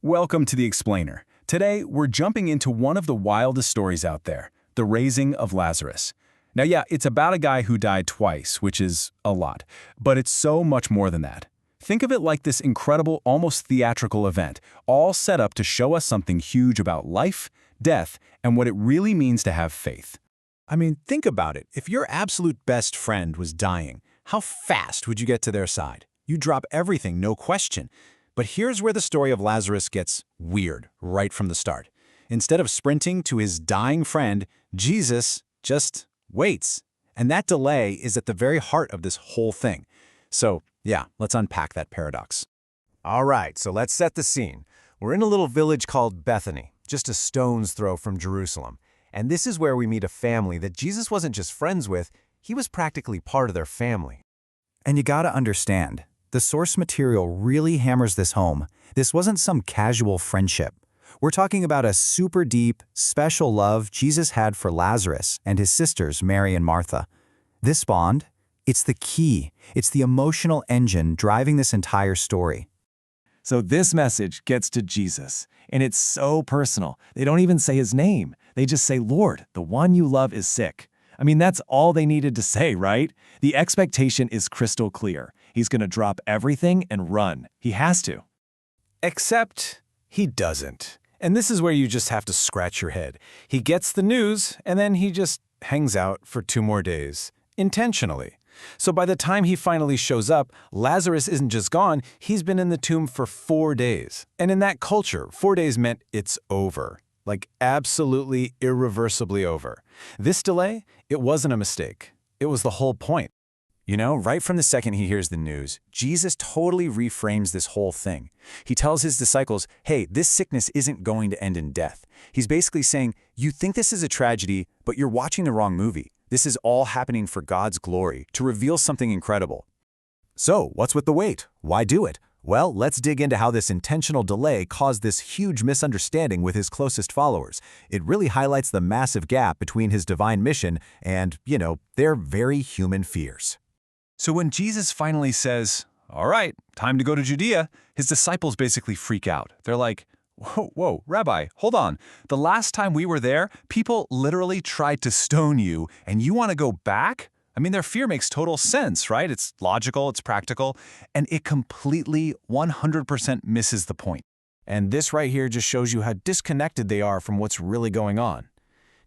Welcome to The Explainer. Today, we're jumping into one of the wildest stories out there, the raising of Lazarus. Now, yeah, it's about a guy who died twice, which is a lot, but it's so much more than that. Think of it like this incredible, almost theatrical event, all set up to show us something huge about life, death, and what it really means to have faith. I mean, think about it. If your absolute best friend was dying, how fast would you get to their side? You drop everything, no question. But here's where the story of Lazarus gets weird right from the start. Instead of sprinting to his dying friend, Jesus just waits. And that delay is at the very heart of this whole thing. So, yeah, let's unpack that paradox. All right, so let's set the scene. We're in a little village called Bethany, just a stone's throw from Jerusalem. And this is where we meet a family that Jesus wasn't just friends with, he was practically part of their family. And you gotta understand, the source material really hammers this home. This wasn't some casual friendship. We're talking about a super deep, special love Jesus had for Lazarus and his sisters, Mary and Martha. This bond, it's the key. It's the emotional engine driving this entire story. So this message gets to Jesus, and it's so personal. They don't even say his name. They just say, Lord, the one you love is sick. I mean, that's all they needed to say, right? The expectation is crystal clear. He's going to drop everything and run. He has to. Except he doesn't. And this is where you just have to scratch your head. He gets the news, and then he just hangs out for 2 more days, intentionally. So by the time he finally shows up, Lazarus isn't just gone, he's been in the tomb for 4 days. And in that culture, 4 days meant it's over. Like absolutely irreversibly over. This delay, it wasn't a mistake. It was the whole point. You know, right from the second he hears the news, Jesus totally reframes this whole thing. He tells his disciples, hey, this sickness isn't going to end in death. He's basically saying, you think this is a tragedy, but you're watching the wrong movie. This is all happening for God's glory, to reveal something incredible. So, what's with the wait? Why do it? Well, let's dig into how this intentional delay caused this huge misunderstanding with his closest followers. It really highlights the massive gap between his divine mission and, their very human fears. So when Jesus finally says, all right, time to go to Judea, his disciples basically freak out. They're like, whoa, Rabbi, hold on. The last time we were there, people literally tried to stone you, and you want to go back? I mean, their fear makes total sense, right? It's logical, it's practical, and it completely 100% misses the point. And this right here just shows you how disconnected they are from what's really going on.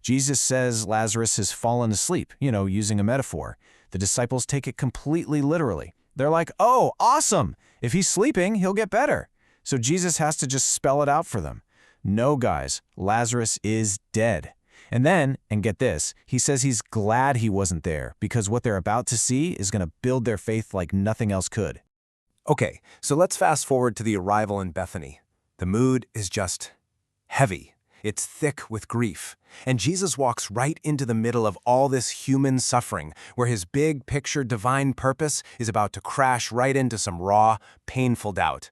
Jesus says Lazarus has fallen asleep, using a metaphor. The disciples take it completely literally. They're like, oh, awesome! If he's sleeping, he'll get better. So Jesus has to just spell it out for them. No, guys, Lazarus is dead. And then, and get this, he says he's glad he wasn't there because what they're about to see is going to build their faith like nothing else could. Okay, so let's fast forward to the arrival in Bethany. The mood is just heavy. It's thick with grief. And Jesus walks right into the middle of all this human suffering, where his big picture divine purpose is about to crash right into some raw, painful doubt.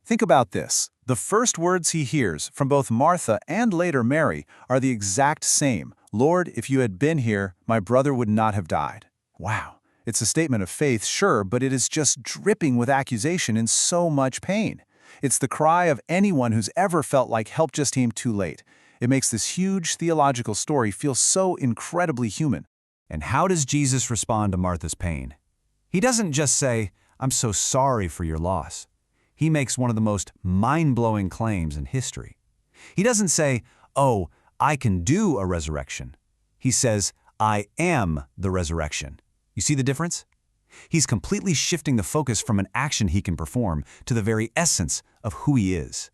Think about this. The first words he hears from both Martha and later Mary are the exact same. Lord, if you had been here, my brother would not have died. Wow. It's a statement of faith, sure, but it is just dripping with accusation and so much pain. It's the cry of anyone who's ever felt like help just came too late. It makes this huge theological story feel so incredibly human. And how does Jesus respond to Martha's pain? He doesn't just say, I'm so sorry for your loss. He makes one of the most mind-blowing claims in history. He doesn't say, oh, I can do a resurrection. He says, I am the resurrection. You see the difference? He's completely shifting the focus from an action he can perform to the very essence of who he is.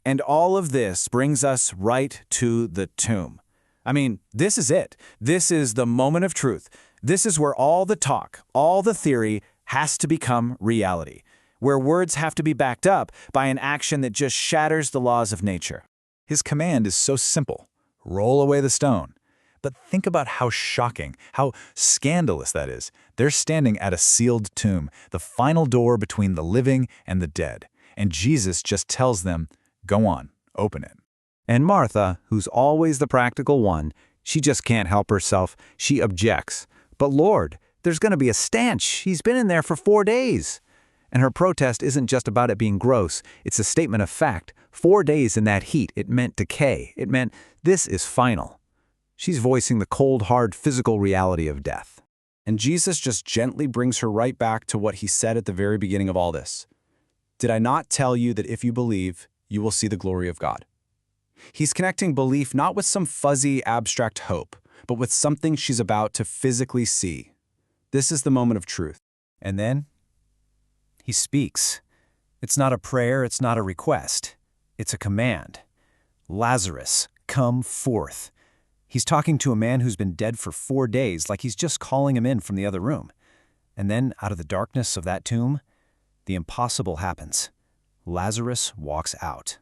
And all of this brings us right to the tomb. I mean, this is it. This is the moment of truth. This is where all the talk, all the theory has to become reality, where words have to be backed up by an action that just shatters the laws of nature. His command is so simple. Roll away the stone. But think about how shocking, how scandalous that is. They're standing at a sealed tomb, the final door between the living and the dead. And Jesus just tells them, go on, open it. And Martha, who's always the practical one, she just can't help herself. She objects. But Lord, there's going to be a stench. He's been in there for 4 days. And her protest isn't just about it being gross, it's a statement of fact. 4 days in that heat, it meant decay. It meant this is final. She's voicing the cold, hard, physical reality of death. And Jesus just gently brings her right back to what he said at the very beginning of all this. Did I not tell you that if you believe, you will see the glory of God? He's connecting belief not with some fuzzy, abstract hope, but with something she's about to physically see. This is the moment of truth. And then he speaks. It's not a prayer, it's not a request. It's a command. Lazarus, come forth. He's talking to a man who's been dead for 4 days, like he's just calling him in from the other room. And then, out of the darkness of that tomb, the impossible happens. Lazarus walks out.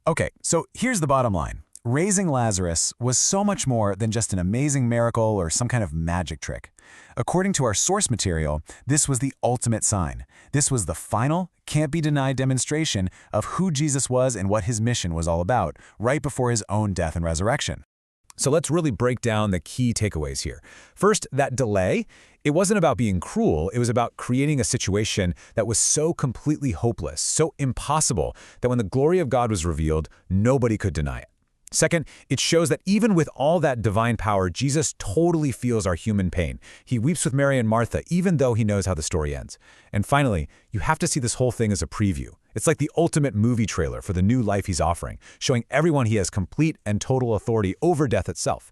Okay, so here's the bottom line. Raising Lazarus was so much more than just an amazing miracle or some kind of magic trick. According to our source material, this was the ultimate sign. This was the final, can't-be-denied demonstration of who Jesus was and what his mission was all about, right before his own death and resurrection. So let's really break down the key takeaways here. First, that delay, it wasn't about being cruel, it was about creating a situation that was so completely hopeless, so impossible, that when the glory of God was revealed, nobody could deny it. Second, it shows that even with all that divine power, Jesus totally feels our human pain. He weeps with Mary and Martha, even though he knows how the story ends. And finally, you have to see this whole thing as a preview. It's like the ultimate movie trailer for the new life he's offering, showing everyone he has complete and total authority over death itself.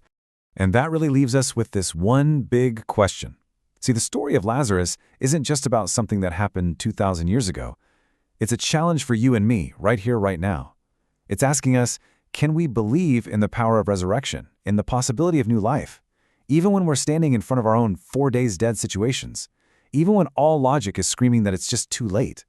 And that really leaves us with this one big question. See, the story of Lazarus isn't just about something that happened 2,000 years ago. It's a challenge for you and me, right here, right now. It's asking us, can we believe in the power of resurrection, in the possibility of new life, even when we're standing in front of our own 4 days dead situations, even when all logic is screaming that it's just too late?